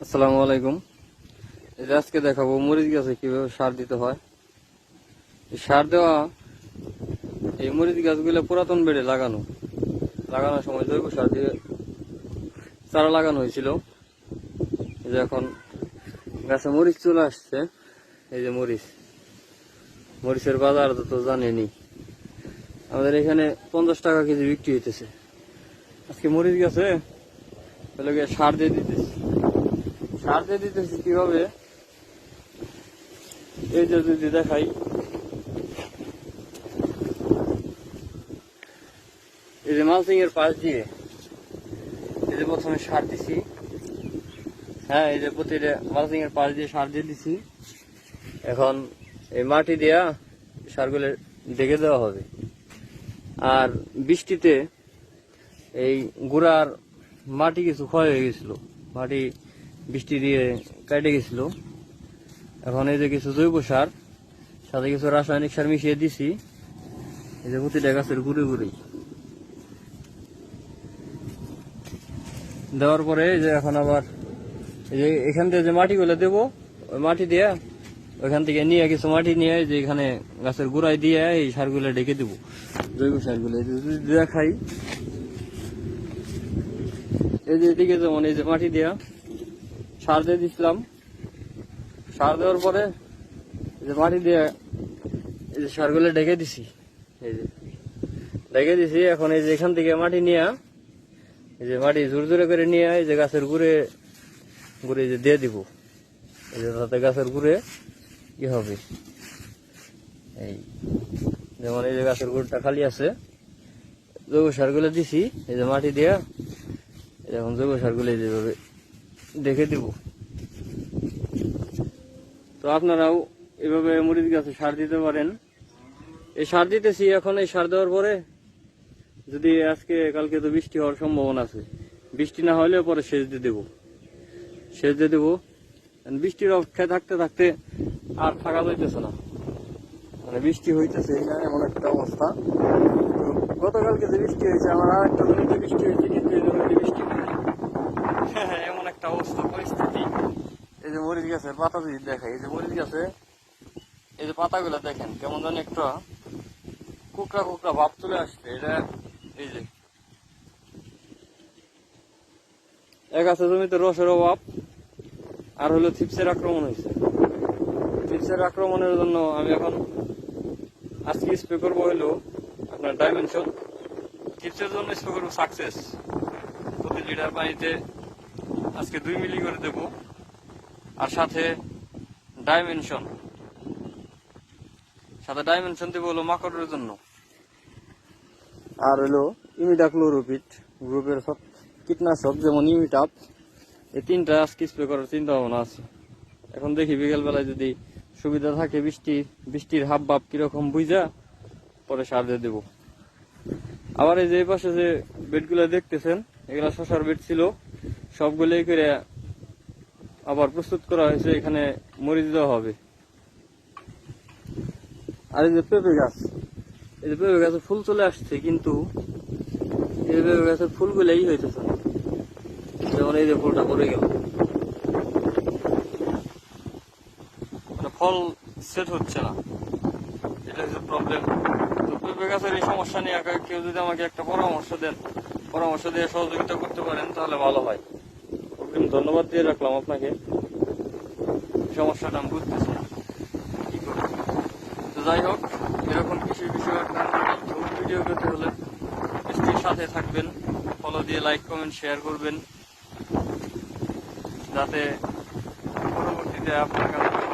আসসালামু আলাইকুম। আজকে দেখাবো মরিচ গাছে কিভাবে সার দিতে হয়। এই সার দেওয়া এই মরিচ গাছগুলো পুরাতন বেড়ে লাগানোর সময় জৈব সার দিয়ে চারা লাগানো হয়েছিল। এই যে এখন গাছে মরিচ চলে আসছে। এই যে মরিচের বাজার তো জানেনি, আমাদের এখানে 50 টাকা কেজি বিক্রি হইতেছে। আজকে মরিচ গাছে সার দিয়ে দিতেছি কিভাবে, এই যে যদি দেখাই, এই যে মালচিং এর পাশ দিয়ে এই যে প্রথমে সার দিছি। হ্যাঁ, এই যে প্রতিটা মালচিং এর পাশ দিয়ে সার দিয়ে দিছি। এখন এই মাটি দিয়া সারগুলো ঢেকে দেওয়া হবে। আর বৃষ্টিতে এই গোড়ার মাটি কিছু ক্ষয় হয়ে গেছিল, মাটি বৃষ্টি দিয়ে কেটে গেছিল। এখন এই যে কিছু জৈব সার সাথে কিছু রাসায়নিক সার মিশিয়ে দিছি। এই যে প্রতিটা গাছের ঘুরে দেওয়ার পরে এই যে এখন আবার এই যে এখান থেকে যে মাটিগুলো দেবো, ওই মাটি দিয়ে ওইখান থেকে নিয়ে কিছু মাটি নিয়ে যে এখানে গাছের গোড়ায় দিয়ে এই সারগুলো ঢেকে দেবো, জৈব সারগুলো। দেখাই, এই যে এদিকে যেমন এই যে মাটি দিয়া সার দিয়ে দিছিলাম। সার দেওয়ার পরে এই যে মাটি দিয়ে এই যে সারগুলো ঢেকে দিছি। এই যে ঢেকে দিছি। এখন এই যে এখান থেকে মাটি নিয়ে এই যে মাটি জোরে করে নিয়ে এই যে গাছের গুড়ে যে দিয়ে দিব। এই যে তাতে গাছের গুড়ে কি হবে, এই যেমন এই যে গাছের গুড়টা খালি আছে, জৈব সারগুলো দিছি। এই যে মাটি দিয়া এখন জৈব সারগুলো যেভাবে দেখে দিব। তো আপনারাও এভাবে মরিচ গাছে সার দিতে পারেন। এই সার দিতেছি। এখন এই সার দেওয়ার পরে যদি আজকে কালকে তো বৃষ্টি হওয়ার সম্ভাবনা আছে, বৃষ্টি না হলেও পরে সেচ দিয়ে দেবো। বৃষ্টির অপেক্ষায় থাকতে থাকতে আর থাকা যাইতেছে না, মানে বৃষ্টি হইতেছে এমন একটা অবস্থা। গতকালকে যে বৃষ্টি হয়েছে, আমার আর একটা জমিতে বৃষ্টি হয়েছে, কিন্তু এই জমিতে বৃষ্টি নেই। এমন একটা অবস্থা পরিস্থিতি। এই যে মরিচ গাছের পাতা যদি দেখাই, এই যে মরিচ গাছে এই যে পাতাগুলো দেখেন কেমন জানি একটা কুকড়া ভাব চলে আসছে। এটা এই যে এক আছে জমিতে রসের অভাব, আর হলো থ্রিপসের আক্রমণ হয়েছে। থ্রিপসের আক্রমণের জন্য আমি এখন আজকে স্প্রে করবো হলো আপনার ডাইমেনশন। থ্রিপসের জন্য স্প্রে করবো সাকসেস। প্রতি লিটার পানিতে আজকে 2 মিলি করে দেবো। আর সাথে ডাইমেনশন দেবো হলো মাকড়ের জন্য। আর হলো ইমিডাক্লোরোপিড গ্রুপের সব কীটনাশক, যেমন ইমিটাপ। এই 3টা আজকে স্প্রে করার চিন্তা ভাবনা আছে। এখন দেখি বিকেল বেলায় যদি সুবিধা থাকে, বৃষ্টির হাব ভাব কিরকম বুঝা পরে সার দিয়ে দেবো। আবার এই যে পাশে যে বেডগুলো দেখতেছেন, এগুলা শশার বেড ছিল, সবগুলোই করে আবার প্রস্তুত করা হয়েছে। এখানে মরিচ দেওয়া হবে। আর এই যে পেঁপে গাছে ফুল চলে আসছে, কিন্তু এই পেঁপে গাছের ফুলগুলোই হইতেছে না। যেমন এই যে ফুলটা পড়ে গেল, মানে ফল সেট হচ্ছে না, এটা হচ্ছে প্রবলেম। তো পেঁপে গাছের এই সমস্যা নিয়ে কেউ যদি আমাকে একটা পরামর্শ দিয়ে সহযোগিতা করতে পারেন তাহলে ভালো হয়। ধন্যবাদ দিয়ে রাখলাম আপনাকে। সমস্যাটা আমি বুঝতেছি কি করব। তো যাই হোক, এরকম কৃষি বিষয়ে ভিডিও পেতে হলে পেজটির সাথে থাকবেন, ফলো দিয়ে লাইক কমেন্ট শেয়ার করবেন, যাতে পরবর্তীতে আপনার কাছে